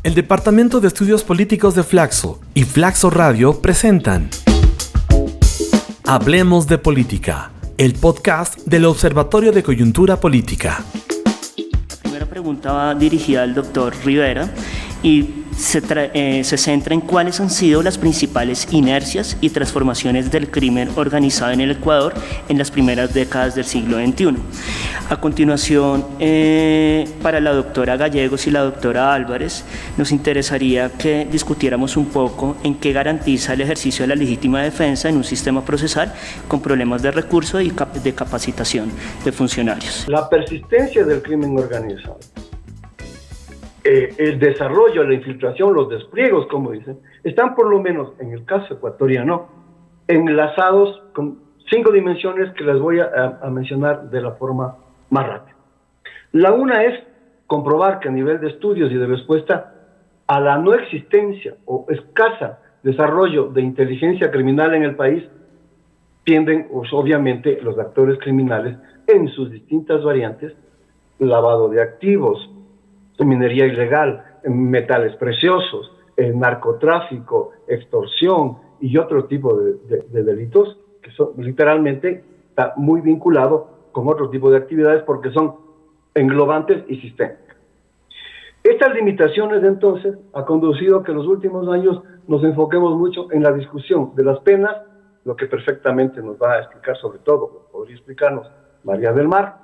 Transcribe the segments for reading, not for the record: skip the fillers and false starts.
El Departamento de Estudios Políticos de Flaxo y Flaxo Radio presentan Hablemos de Política, el podcast del Observatorio de Coyuntura Política. La primera pregunta va dirigida al doctor Rivera y se centra en cuáles han sido las principales inercias y transformaciones del crimen organizado en el Ecuador en las primeras décadas del siglo XXI. A continuación, para la doctora Gallegos y la doctora Álvarez, nos interesaría que discutiéramos un poco en qué garantiza el ejercicio de la legítima defensa en un sistema procesal con problemas de recursos y de capacitación de funcionarios. La persistencia del crimen organizado, el desarrollo, la infiltración, los despliegos, como dicen, están por lo menos en el caso ecuatoriano enlazados con 5 dimensiones que las voy a mencionar de la forma más rápida. La una es comprobar que a nivel de estudios y de respuesta a la no existencia o escasa desarrollo de inteligencia criminal en el país, tienden, pues, obviamente, los actores criminales en sus distintas variantes, lavado de activos, minería ilegal, metales preciosos, narcotráfico, extorsión y otro tipo de delitos que son literalmente está muy vinculado con otro tipo de actividades porque son englobantes y sistémicas. Estas limitaciones entonces ha conducido a que en los últimos años nos enfoquemos mucho en la discusión de las penas, lo que perfectamente nos va a explicar, sobre todo, podría explicarnos María del Mar,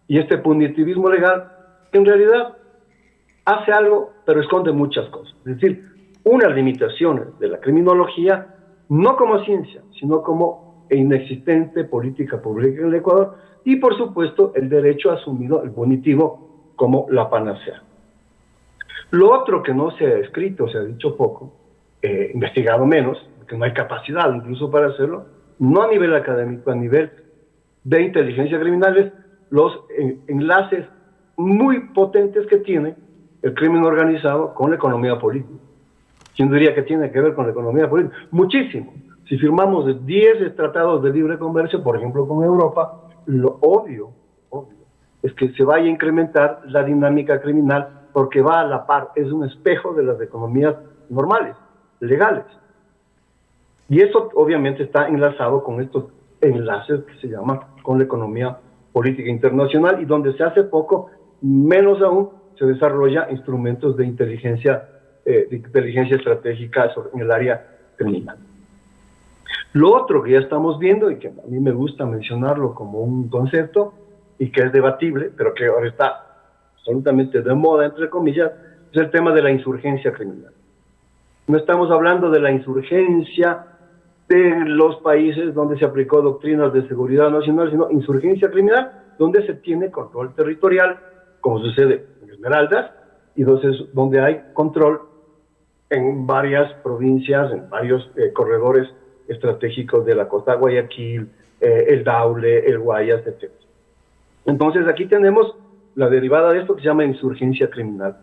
y este punitivismo legal que en realidad hace algo, pero esconde muchas cosas. Es decir, unas limitaciones de la criminología, no como ciencia, sino como inexistente política pública en el Ecuador, y por supuesto el derecho asumido, el punitivo, como la panacea. Lo otro que no se ha escrito, se ha dicho poco, investigado menos, porque no hay capacidad incluso para hacerlo, no a nivel académico, a nivel de inteligencia criminal, es los enlaces muy potentes que tiene el crimen organizado con la economía política. ¿Quién diría que tiene que ver con la economía política? Muchísimo. Si firmamos 10 tratados de libre comercio, por ejemplo con Europa, lo obvio es que se vaya a incrementar la dinámica criminal porque va a la par, es un espejo de las economías normales, legales. Y eso obviamente está enlazado con estos enlaces que se llaman con la economía política internacional y donde se hace poco, menos aún, se desarrolla instrumentos de inteligencia estratégica en el área criminal. Lo otro que ya estamos viendo, y que a mí me gusta mencionarlo como un concepto, y que es debatible, pero que ahora está absolutamente de moda, entre comillas, es el tema de la insurgencia criminal. No estamos hablando de la insurgencia de los países donde se aplicó doctrinas de seguridad nacional, sino insurgencia criminal, donde se tiene control territorial, como sucede en Esmeraldas, y donde hay control en varias provincias, en varios corredores estratégicos de la costa, Guayaquil, el Daule, el Guayas, etc. Entonces aquí tenemos la derivada de esto que se llama insurgencia criminal.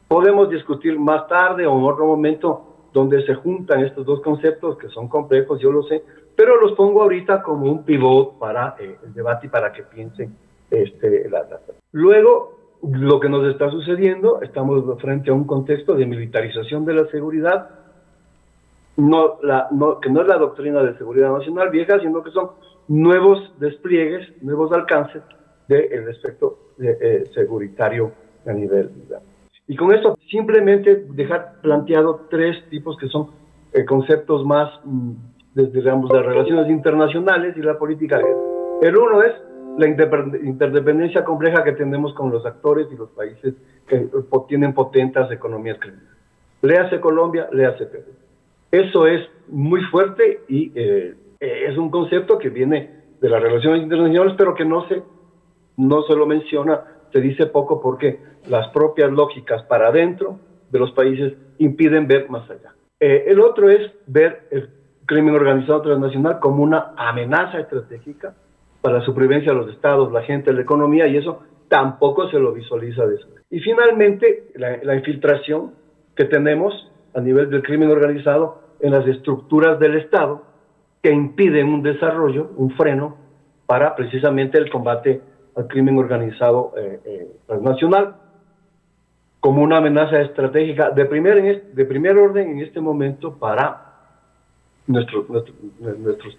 Podemos discutir más tarde o en otro momento donde se juntan estos dos conceptos que son complejos, yo lo sé, pero los pongo ahorita como un pivot para el debate y para que piensen Luego, lo que nos está sucediendo, estamos frente a un contexto de militarización de la seguridad, que no es la doctrina de seguridad nacional vieja, sino que son nuevos despliegues, nuevos alcances del aspecto securitario a nivel mundial. Y con esto simplemente dejar planteado 3 tipos que son conceptos más desde digamos, las relaciones internacionales y la política. El uno es la interdependencia compleja que tenemos con los actores y los países que tienen potentes economías criminales. Léase Colombia, léase Perú. Eso es muy fuerte y es un concepto que viene de las relaciones internacionales, pero que no se lo menciona, se dice poco porque las propias lógicas para adentro de los países impiden ver más allá. El otro es ver el crimen organizado transnacional como una amenaza estratégica para la supervivencia de los estados, la gente, la economía, y eso tampoco se lo visualiza de eso. Y finalmente, la infiltración que tenemos a nivel del crimen organizado en las estructuras del Estado que impiden un desarrollo, un freno, para precisamente el combate al crimen organizado transnacional, como una amenaza estratégica de primer orden en este momento para nuestros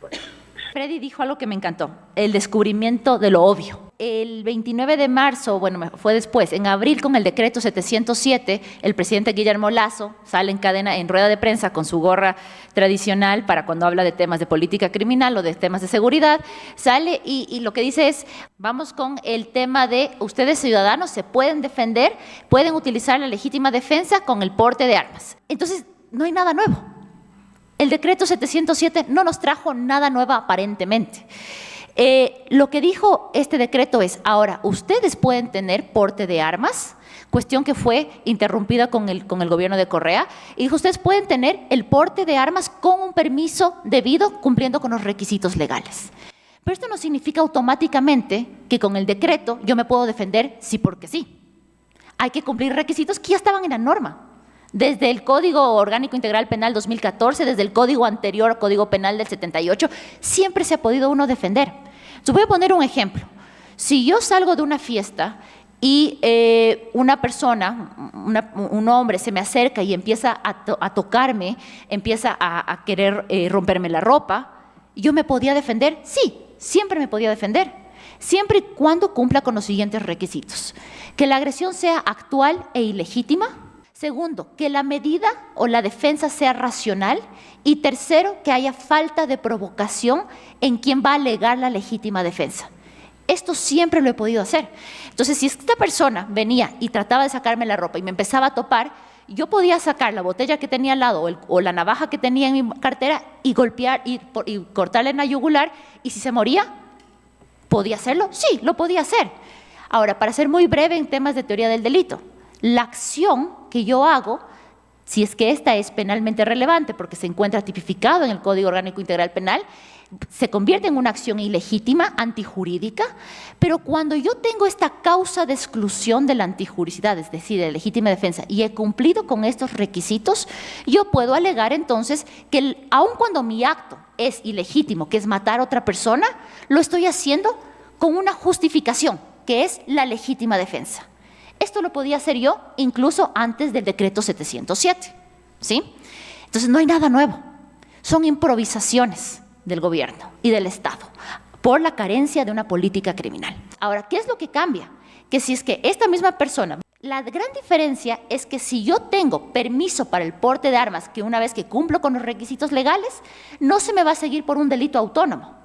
países. Freddy dijo algo que me encantó, el descubrimiento de lo obvio. El 29 de marzo, bueno, fue después, en abril con el decreto 707, el presidente Guillermo Lasso sale en rueda de prensa con su gorra tradicional para cuando habla de temas de política criminal o de temas de seguridad, sale y lo que dice es, vamos con el tema de ustedes ciudadanos se pueden defender, pueden utilizar la legítima defensa con el porte de armas. Entonces, no hay nada nuevo. El decreto 707 no nos trajo nada nuevo aparentemente. Lo que dijo este decreto es, ahora, ustedes pueden tener porte de armas, cuestión que fue interrumpida con el gobierno de Correa, y dijo, ustedes pueden tener el porte de armas con un permiso debido, cumpliendo con los requisitos legales. Pero esto no significa automáticamente que con el decreto yo me puedo defender sí porque sí. Hay que cumplir requisitos que ya estaban en la norma. Desde el Código Orgánico Integral Penal 2014, desde el Código anterior, Código Penal del 78, siempre se ha podido uno defender. Yo voy a poner un ejemplo. Si yo salgo de una fiesta y una persona, un hombre se me acerca y empieza a tocarme, empieza a querer romperme la ropa, ¿yo me podía defender? Sí, siempre me podía defender, siempre y cuando cumpla con los siguientes requisitos. Que la agresión sea actual e ilegítima. Segundo, que la medida o la defensa sea racional. Y tercero, que haya falta de provocación en quien va a alegar la legítima defensa. Esto siempre lo he podido hacer. Entonces, si esta persona venía y trataba de sacarme la ropa y me empezaba a topar, yo podía sacar la botella que tenía al lado o la navaja que tenía en mi cartera y golpear y cortarle en la yugular. Y si se moría, ¿podía hacerlo? Sí, lo podía hacer. Ahora, para ser muy breve en temas de teoría del delito, la acción que yo hago, si es que esta es penalmente relevante porque se encuentra tipificado en el Código Orgánico Integral Penal, se convierte en una acción ilegítima, antijurídica, pero cuando yo tengo esta causa de exclusión de la antijuricidad, es decir, de legítima defensa, y he cumplido con estos requisitos, yo puedo alegar entonces que aun cuando mi acto es ilegítimo, que es matar a otra persona, lo estoy haciendo con una justificación, que es la legítima defensa. Esto lo podía hacer yo incluso antes del decreto 707, ¿sí? Entonces no hay nada nuevo, son improvisaciones del gobierno y del Estado por la carencia de una política criminal. Ahora, ¿qué es lo que cambia? Que si es que esta misma persona, la gran diferencia es que si yo tengo permiso para el porte de armas, que una vez que cumplo con los requisitos legales, no se me va a seguir por un delito autónomo.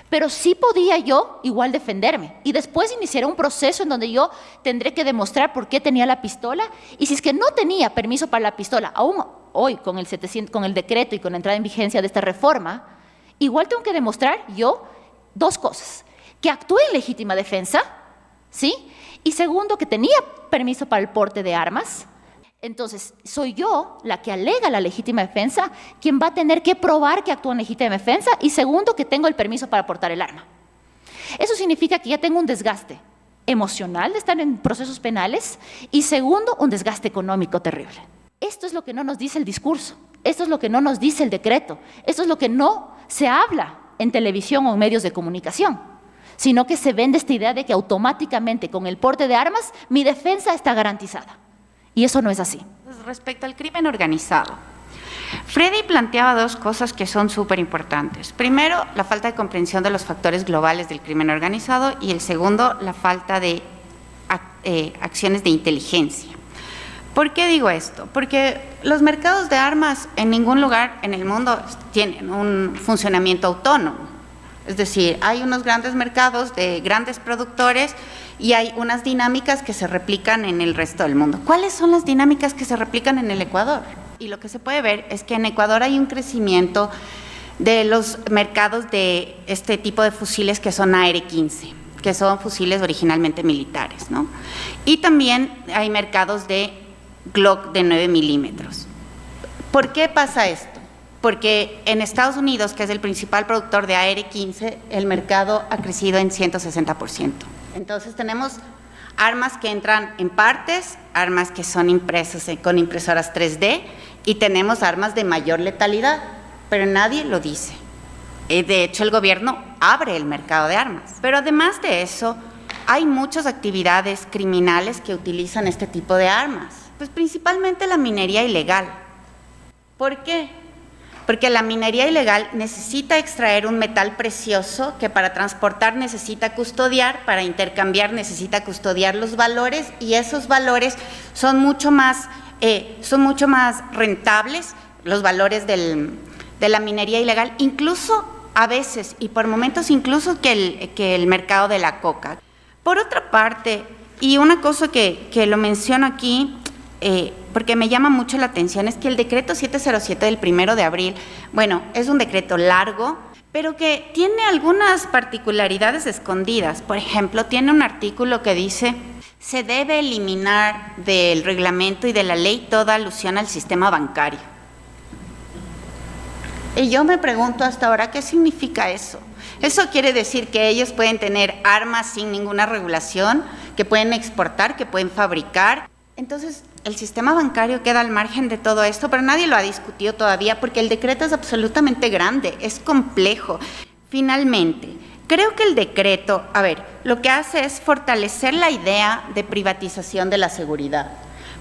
Pero sí podía yo igual defenderme y después iniciar un proceso en donde yo tendré que demostrar por qué tenía la pistola y si es que no tenía permiso para la pistola, aún hoy con el decreto y con la entrada en vigencia de esta reforma, igual tengo que demostrar yo dos cosas, que actué en legítima defensa, ¿sí? Y segundo, que tenía permiso para el porte de armas. Entonces, soy yo la que alega la legítima defensa, quien va a tener que probar que actúa en legítima defensa, y segundo, que tengo el permiso para portar el arma. Eso significa que ya tengo un desgaste emocional de estar en procesos penales y segundo, un desgaste económico terrible. Esto es lo que no nos dice el discurso, esto es lo que no nos dice el decreto, esto es lo que no se habla en televisión o en medios de comunicación, sino que se vende esta idea de que automáticamente con el porte de armas mi defensa está garantizada. Y eso no es así. Respecto al crimen organizado, Freddy planteaba dos cosas que son súper importantes. Primero, la falta de comprensión de los factores globales del crimen organizado y el segundo, la falta de acciones de inteligencia. ¿Por qué digo esto? Porque los mercados de armas en ningún lugar en el mundo tienen un funcionamiento autónomo. Es decir, hay unos grandes mercados de grandes productores y hay unas dinámicas que se replican en el resto del mundo. ¿Cuáles son las dinámicas que se replican en el Ecuador? Y lo que se puede ver es que en Ecuador hay un crecimiento de los mercados de este tipo de fusiles que son AR-15, que son fusiles originalmente militares, ¿no? Y también hay mercados de Glock de 9 milímetros. ¿Por qué pasa esto? Porque en Estados Unidos, que es el principal productor de AR-15, el mercado ha crecido en 160%. Entonces tenemos armas que entran en partes, armas que son impresas con impresoras 3D y tenemos armas de mayor letalidad, pero nadie lo dice. De hecho, el gobierno abre el mercado de armas. Pero además de eso, hay muchas actividades criminales que utilizan este tipo de armas. Pues principalmente la minería ilegal. ¿Por qué? Porque la minería ilegal necesita extraer un metal precioso que para transportar necesita custodiar, para intercambiar necesita custodiar los valores, y esos valores son mucho más rentables, los valores de la minería ilegal, incluso a veces y por momentos incluso que el mercado de la coca. Por otra parte, y una cosa que lo menciono aquí, porque me llama mucho la atención, es que el decreto 707 del 1 de abril, bueno, es un decreto largo, pero que tiene algunas particularidades escondidas. Por ejemplo, tiene un artículo que dice: se debe eliminar del reglamento y de la ley toda alusión al sistema bancario. Y yo me pregunto hasta ahora, ¿qué significa eso? ¿Eso quiere decir que ellos pueden tener armas sin ninguna regulación, que pueden exportar, que pueden fabricar? Entonces, el sistema bancario queda al margen de todo esto, pero nadie lo ha discutido todavía porque el decreto es absolutamente grande, es complejo. Finalmente, creo que el decreto, lo que hace es fortalecer la idea de privatización de la seguridad.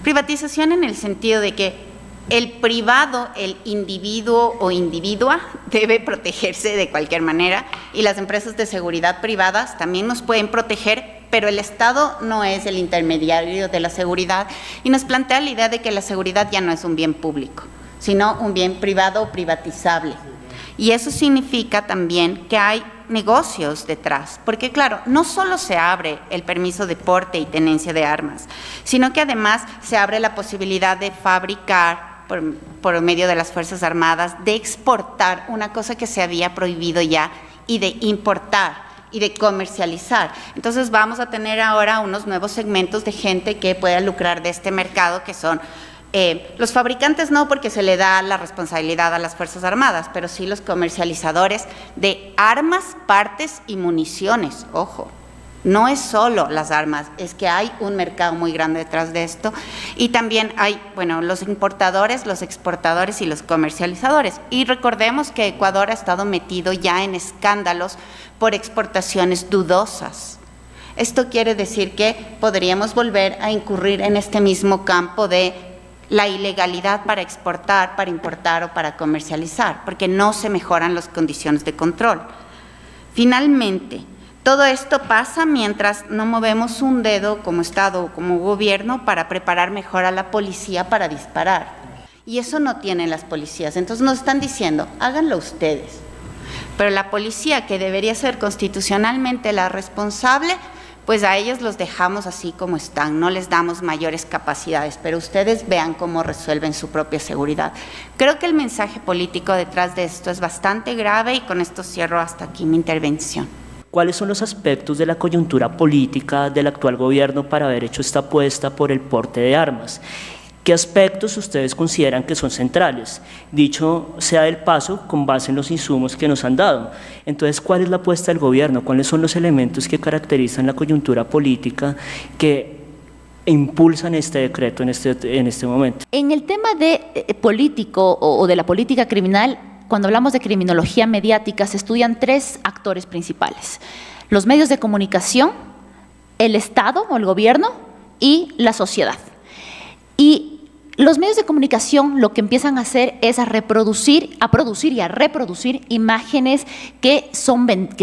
Privatización en el sentido de que el privado, el individuo o individua debe protegerse de cualquier manera, y las empresas de seguridad privadas también nos pueden proteger, pero el Estado no es el intermediario de la seguridad, y nos plantea la idea de que la seguridad ya no es un bien público, sino un bien privado o privatizable. Y eso significa también que hay negocios detrás, porque claro, no solo se abre el permiso de porte y tenencia de armas, sino que además se abre la posibilidad de fabricar por medio de las Fuerzas Armadas, de exportar, una cosa que se había prohibido ya, y de importar y de comercializar. Entonces vamos a tener ahora unos nuevos segmentos de gente que pueda lucrar de este mercado, que son los fabricantes, no, porque se le da la responsabilidad a las Fuerzas Armadas, pero sí los comercializadores de armas, partes y municiones. Ojo, no es solo las armas, es que hay un mercado muy grande detrás de esto, y también hay, los importadores, los exportadores y los comercializadores. Y recordemos que Ecuador ha estado metido ya en escándalos por exportaciones dudosas. Esto quiere decir que podríamos volver a incurrir en este mismo campo de la ilegalidad para exportar, para importar o para comercializar, porque no se mejoran las condiciones de control. Finalmente, todo esto pasa mientras no movemos un dedo como Estado o como gobierno para preparar mejor a la policía para disparar. Y eso no tienen las policías. Entonces nos están diciendo, háganlo ustedes. Pero la policía, que debería ser constitucionalmente la responsable, pues a ellos los dejamos así como están, no les damos mayores capacidades, pero ustedes vean cómo resuelven su propia seguridad. Creo que el mensaje político detrás de esto es bastante grave, y con esto cierro hasta aquí mi intervención. ¿Cuáles son los aspectos de la coyuntura política del actual gobierno para haber hecho esta apuesta por el porte de armas? ¿Qué aspectos ustedes consideran que son centrales? Dicho sea del paso, con base en los insumos que nos han dado. Entonces, ¿cuál es la apuesta del gobierno? ¿Cuáles son los elementos que caracterizan la coyuntura política que impulsan este decreto en este momento? En el tema de político o de la política criminal, cuando hablamos de criminología mediática, se estudian tres actores principales: los medios de comunicación, el Estado o el gobierno y la sociedad. Y los medios de comunicación lo que empiezan a hacer es a producir y a reproducir imágenes que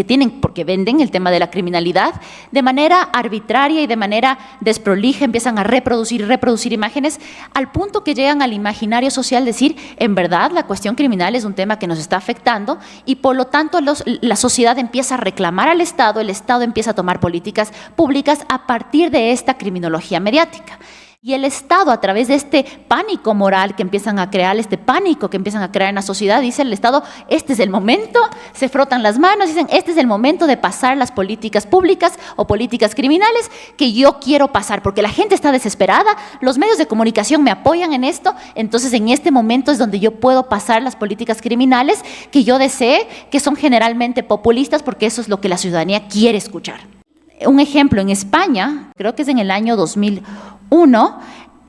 tienen, porque venden el tema de la criminalidad, de manera arbitraria y de manera desprolija. Empiezan a reproducir imágenes al punto que llegan al imaginario social, decir, en verdad la cuestión criminal es un tema que nos está afectando, y por lo tanto la sociedad empieza a reclamar al Estado, el Estado empieza a tomar políticas públicas a partir de esta criminología mediática. Y el Estado, a través de este pánico moral que empiezan a crear, este pánico que empiezan a crear en la sociedad, dice el Estado, este es el momento, se frotan las manos, dicen, este es el momento de pasar las políticas públicas o políticas criminales que yo quiero pasar, porque la gente está desesperada, los medios de comunicación me apoyan en esto, entonces en este momento es donde yo puedo pasar las políticas criminales que yo desee, que son generalmente populistas, porque eso es lo que la ciudadanía quiere escuchar. Un ejemplo, en España, creo que es en el año 2001,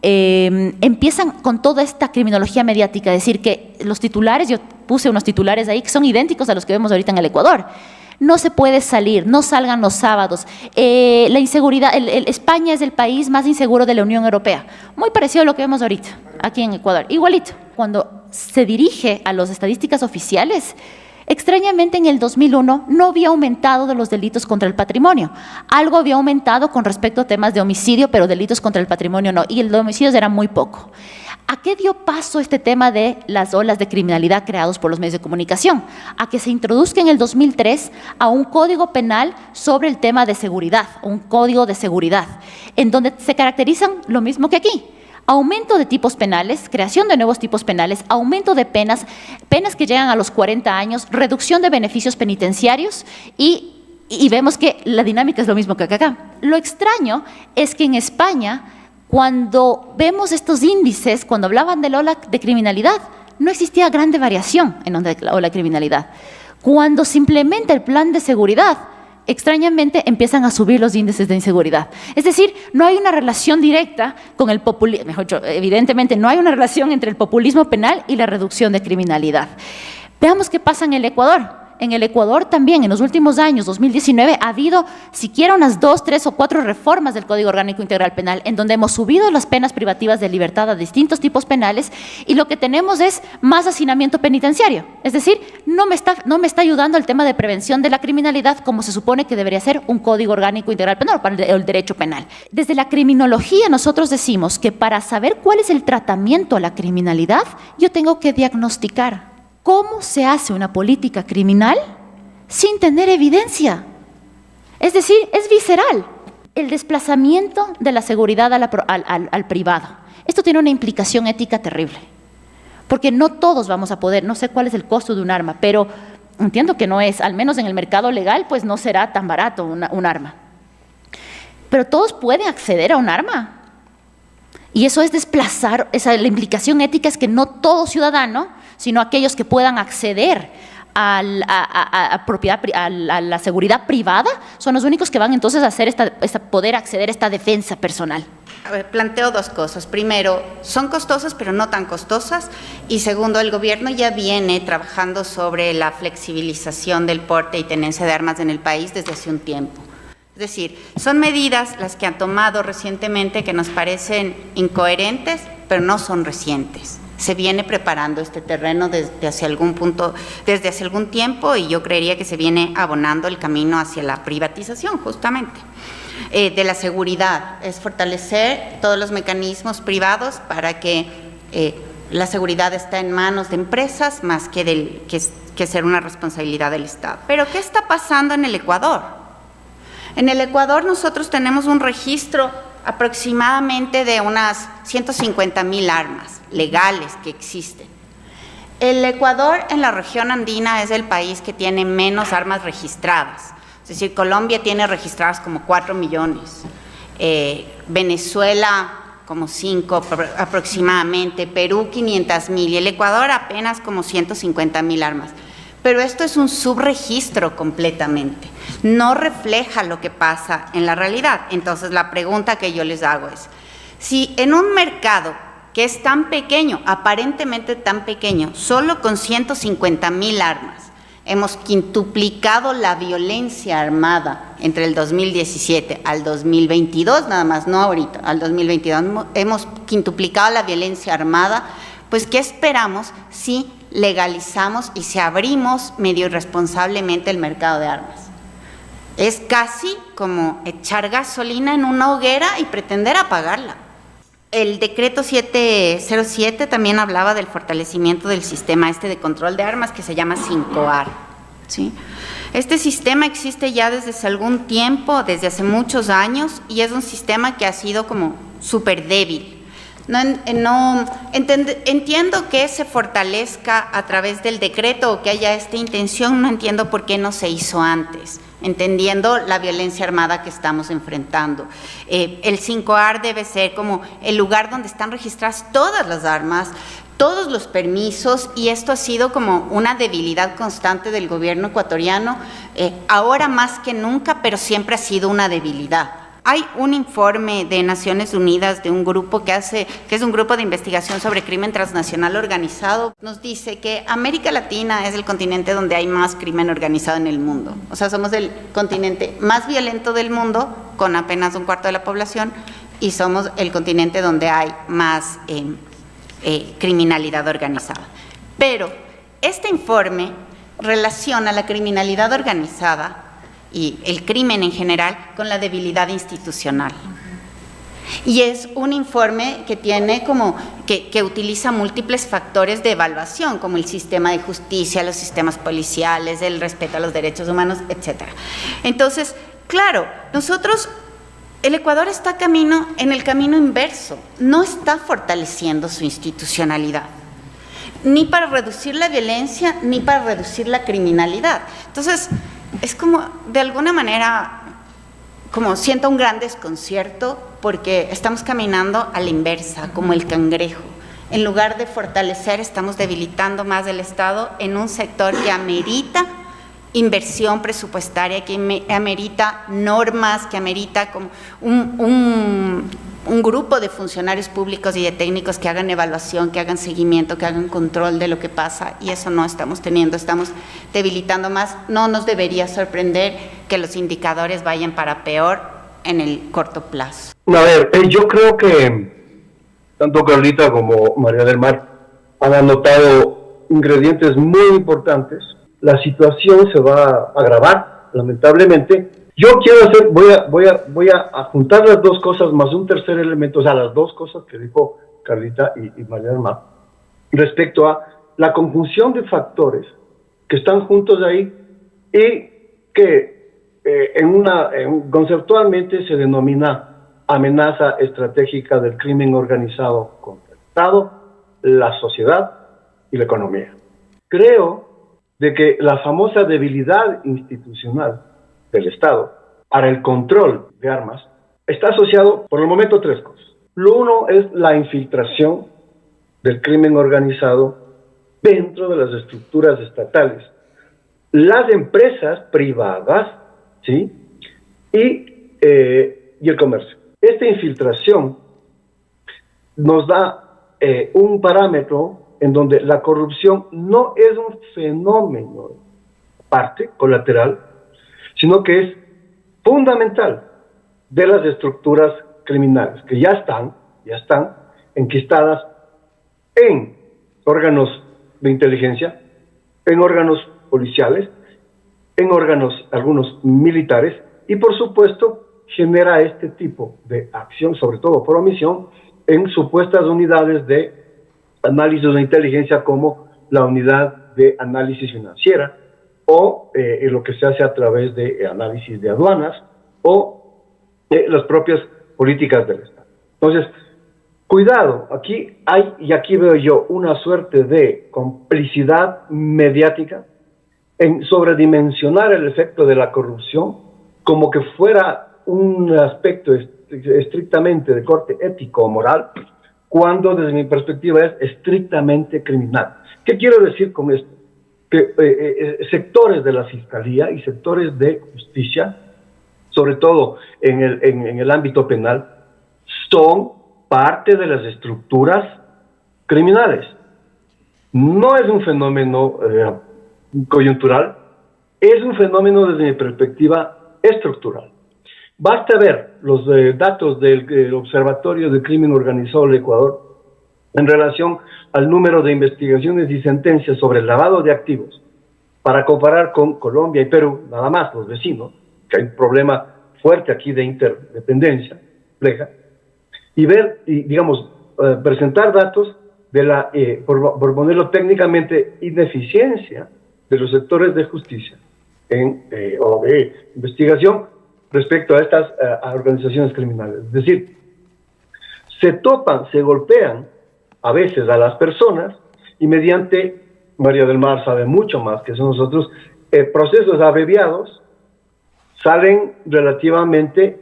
empiezan con toda esta criminología mediática, es decir, que los titulares, yo puse unos titulares ahí que son idénticos a los que vemos ahorita en el Ecuador. No se puede salir, no salgan los sábados. La inseguridad, España es el país más inseguro de la Unión Europea. Muy parecido a lo que vemos ahorita, aquí en Ecuador. Igualito. Cuando se dirige a las estadísticas oficiales, extrañamente en el 2001 no había aumentado de los delitos contra el patrimonio. Algo había aumentado con respecto a temas de homicidio, pero delitos contra el patrimonio no. Y el de homicidios era muy poco. ¿A qué dio paso este tema de las olas de criminalidad creados por los medios de comunicación? A que se introduzca en el 2003 a un código penal sobre el tema de seguridad, un código de seguridad, en donde se caracterizan lo mismo que aquí. Aumento de tipos penales, creación de nuevos tipos penales, aumento de penas, penas que llegan a los 40 años, reducción de beneficios penitenciarios y vemos que la dinámica es lo mismo que acá. Lo extraño es que en España, cuando vemos estos índices, cuando hablaban de la ola de criminalidad, no existía grande variación en la ola de criminalidad. Cuando se implementa el plan de seguridad, extrañamente empiezan a subir los índices de inseguridad. Es decir, no hay una relación directa con el populismo, mejor dicho, evidentemente no hay una relación entre el populismo penal y la reducción de criminalidad. Veamos qué pasa en el Ecuador. En el Ecuador también, en los últimos años, 2019, ha habido siquiera unas 2, 3 o 4 reformas del Código Orgánico Integral Penal, en donde hemos subido las penas privativas de libertad a distintos tipos penales, y lo que tenemos es más hacinamiento penitenciario. Es decir, no me está ayudando el tema de prevención de la criminalidad, como se supone que debería ser un Código Orgánico Integral Penal, para el derecho penal. Desde la criminología nosotros decimos que para saber cuál es el tratamiento a la criminalidad, yo tengo que diagnosticar. ¿Cómo se hace una política criminal sin tener evidencia? Es decir, es visceral. El desplazamiento de la seguridad al privado. Esto tiene una implicación ética terrible, porque no todos vamos a poder, no sé cuál es el costo de un arma, pero entiendo que no es, al menos en el mercado legal, pues no será tan barato un arma. Pero todos pueden acceder a un arma. Y eso es desplazar, la implicación ética es que no todo ciudadano, sino aquellos que puedan acceder a la seguridad privada, son los únicos que van entonces a hacer poder acceder a esta defensa personal. A ver, planteo dos cosas. Primero, son costosas, pero no tan costosas. Y segundo, el gobierno ya viene trabajando sobre la flexibilización del porte y tenencia de armas en el país desde hace un tiempo. Es decir, son medidas las que han tomado recientemente que nos parecen incoherentes, pero no son recientes. Se viene preparando este terreno desde hace algún tiempo, y yo creería que se viene abonando el camino hacia la privatización, justamente, de la seguridad. Es fortalecer todos los mecanismos privados para que la seguridad esté en manos de empresas más que ser una responsabilidad del Estado. Pero ¿qué está pasando en el Ecuador? En el Ecuador nosotros tenemos un registro aproximadamente de unas 150,000 armas legales que existen. El Ecuador en la región andina es el país que tiene menos armas registradas. Es decir, Colombia tiene registradas como 4 millones, Venezuela como 5 aproximadamente, Perú 500,000 y el Ecuador apenas como 150,000 armas. Pero esto es un subregistro completamente, no refleja lo que pasa en la realidad. Entonces la pregunta que yo les hago es, si en un mercado que es tan pequeño, aparentemente tan pequeño, solo con 150,000 armas, hemos quintuplicado la violencia armada entre el 2017 al 2022, nada más, no ahorita, al 2022, hemos quintuplicado la violencia armada, pues ¿qué esperamos si legalizamos y si abrimos medio irresponsablemente el mercado de armas? Es casi como echar gasolina en una hoguera y pretender apagarla. El decreto 707 también hablaba del fortalecimiento del sistema de control de armas que se llama 5AR, ¿sí? Este sistema existe ya desde hace algún tiempo, desde hace muchos años, y es un sistema que ha sido como súper débil. Entiendo que se fortalezca a través del decreto o que haya esta intención, no entiendo por qué no se hizo antes, entendiendo la violencia armada que estamos enfrentando. El 5AR debe ser como el lugar donde están registradas todas las armas, todos los permisos, y esto ha sido como una debilidad constante del gobierno ecuatoriano, ahora más que nunca, pero siempre ha sido una debilidad. Hay un informe de Naciones Unidas de un grupo que es un grupo de investigación sobre crimen transnacional organizado. Nos dice que América Latina es el continente donde hay más crimen organizado en el mundo. O sea, somos el continente más violento del mundo, con apenas 1/4 de la población, y somos el continente donde hay más criminalidad organizada. Pero este informe relaciona la criminalidad organizada y el crimen en general con la debilidad institucional. Y es un informe que tiene que utiliza múltiples factores de evaluación, como el sistema de justicia, los sistemas policiales, el respeto a los derechos humanos, etc. Entonces, claro, el Ecuador está en el camino inverso, no está fortaleciendo su institucionalidad, ni para reducir la violencia, ni para reducir la criminalidad. Entonces, es como, de alguna manera, como siento un gran desconcierto porque estamos caminando a la inversa, como el cangrejo. En lugar de fortalecer, estamos debilitando más el Estado en un sector que amerita inversión presupuestaria, que amerita normas, que amerita como un grupo de funcionarios públicos y de técnicos que hagan evaluación, que hagan seguimiento, que hagan control de lo que pasa, y eso no estamos teniendo, estamos debilitando más. No nos debería sorprender que los indicadores vayan para peor en el corto plazo. A ver, yo creo que tanto Carlita como María del Mar han anotado ingredientes muy importantes. La situación se va a agravar, lamentablemente. Yo quiero voy a juntar las dos cosas más un tercer elemento, o sea, las dos cosas que dijo Carlita y María del Mar, respecto a la conjunción de factores que están juntos ahí y que conceptualmente se denomina amenaza estratégica del crimen organizado contra el Estado, la sociedad y la economía. Creo de que la famosa debilidad institucional del Estado para el control de armas está asociado por el momento a 3 cosas. Lo uno es la infiltración del crimen organizado dentro de las estructuras estatales, las empresas privadas, ¿sí? y el comercio. Esta infiltración nos da un parámetro en donde la corrupción no es un fenómeno parte, colateral, sino que es fundamental de las estructuras criminales, que ya están enquistadas en órganos de inteligencia, en órganos policiales, en órganos, algunos militares, y por supuesto genera este tipo de acción, sobre todo por omisión, en supuestas unidades de análisis de inteligencia como la unidad de análisis financiera, o lo que se hace a través de análisis de aduanas, o las propias políticas del Estado. Entonces, cuidado, aquí veo yo una suerte de complicidad mediática en sobredimensionar el efecto de la corrupción como que fuera un aspecto estrictamente de corte ético o moral, cuando desde mi perspectiva es estrictamente criminal. ¿Qué quiero decir con esto? Que sectores de la Fiscalía y sectores de justicia, sobre todo en el ámbito penal, son parte de las estructuras criminales. No es un fenómeno coyuntural, es un fenómeno desde mi perspectiva estructural. Basta ver los datos del Observatorio de Crimen Organizado del Ecuador en relación al número de investigaciones y sentencias sobre el lavado de activos, para comparar con Colombia y Perú, nada más, los vecinos, que hay un problema fuerte aquí de interdependencia compleja, y ver, digamos, presentar datos de la, por ponerlo técnicamente, ineficiencia de los sectores de justicia o de investigación respecto a estas organizaciones criminales. Es decir, se topan, se golpean a veces a las personas y mediante, María del Mar sabe mucho más que son nosotros, procesos abreviados, salen relativamente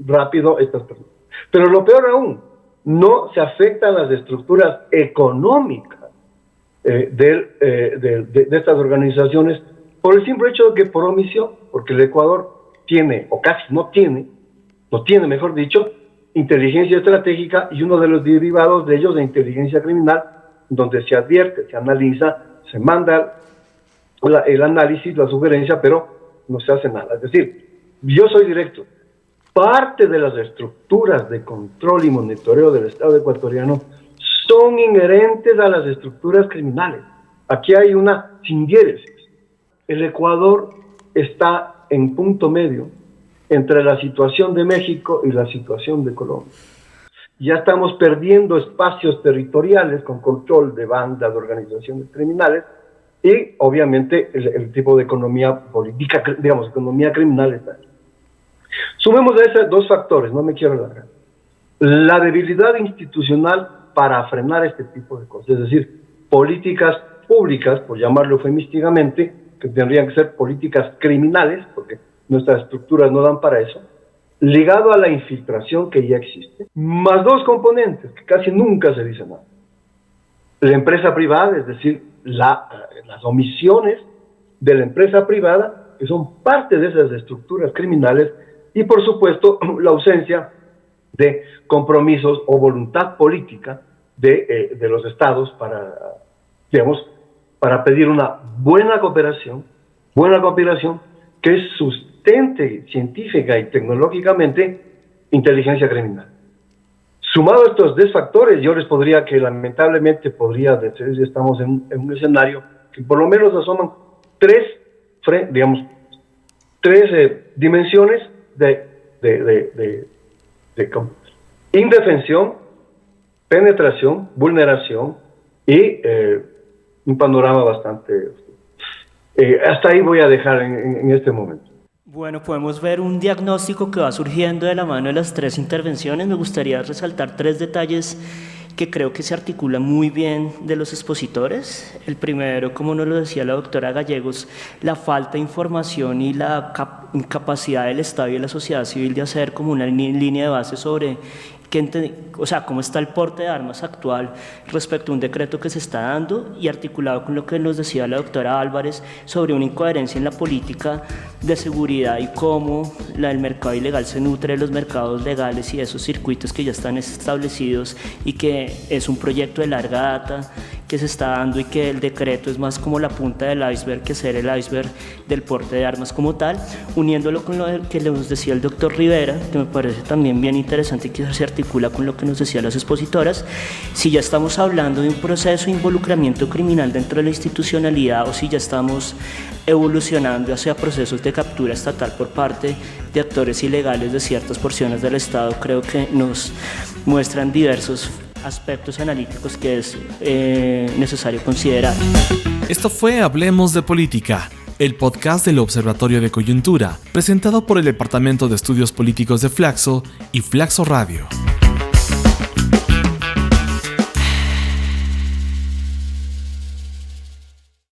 rápido estas personas. Pero lo peor aún, no se afectan las estructuras económicas de estas organizaciones por el simple hecho de que por omisión, porque el Ecuador tiene, o casi no tiene, lo tiene, mejor dicho, inteligencia estratégica y uno de los derivados de ellos de inteligencia criminal, donde se advierte, se analiza, se manda el análisis, la sugerencia, pero no se hace nada. Es decir, yo soy directo. Parte de las estructuras de control y monitoreo del Estado ecuatoriano son inherentes a las estructuras criminales. Aquí hay una sindieresis. El Ecuador está en punto medio entre la situación de México y la situación de Colombia. Ya estamos perdiendo espacios territoriales con control de bandas, de organizaciones criminales y obviamente el tipo de economía política, digamos, economía criminal está ahí. Sumemos a esos dos factores, no me quiero alargar. La debilidad institucional para frenar este tipo de cosas, es decir, políticas públicas, por llamarlo eufemísticamente, que tendrían que ser políticas criminales, porque nuestras estructuras no dan para eso, ligado a la infiltración que ya existe, más dos componentes que casi nunca se dice nada. La empresa privada, es decir, las omisiones de la empresa privada, que son parte de esas estructuras criminales, y por supuesto la ausencia de compromisos o voluntad política de los estados para, digamos, para pedir una buena cooperación que sustente científica y tecnológicamente inteligencia criminal. Sumado a estos dos factores, yo les podría que lamentablemente podría decir si estamos en un escenario que por lo menos asoman tres dimensiones de indefensión, penetración, vulneración y un panorama bastante... hasta ahí voy a dejar en este momento. Bueno, podemos ver un diagnóstico que va surgiendo de la mano de las tres intervenciones. Me gustaría resaltar tres detalles que creo que se articulan muy bien de los expositores. El primero, como nos lo decía la doctora Gallegos, la falta de información y la incapacidad del Estado y de la sociedad civil de hacer como una línea de base sobre cómo está el porte de armas actual respecto a un decreto que se está dando, y articulado con lo que nos decía la doctora Álvarez sobre una incoherencia en la política de seguridad y cómo el mercado ilegal se nutre de los mercados legales y de esos circuitos que ya están establecidos, y que es un proyecto de larga data que se está dando y que el decreto es más como la punta del iceberg que ser el iceberg del porte de armas como tal, uniéndolo con lo que nos decía el doctor Rivera, que me parece también bien interesante y que se articula con lo que nos decían las expositoras. Si ya estamos hablando de un proceso de involucramiento criminal dentro de la institucionalidad, o si ya estamos evolucionando hacia procesos de captura estatal por parte de actores ilegales de ciertas porciones del Estado, creo que nos muestran diversos aspectos analíticos que es necesario considerar. Esto fue Hablemos de Política, el podcast del Observatorio de Coyuntura, presentado por el Departamento de Estudios Políticos de Flaxo y Flaxo Radio.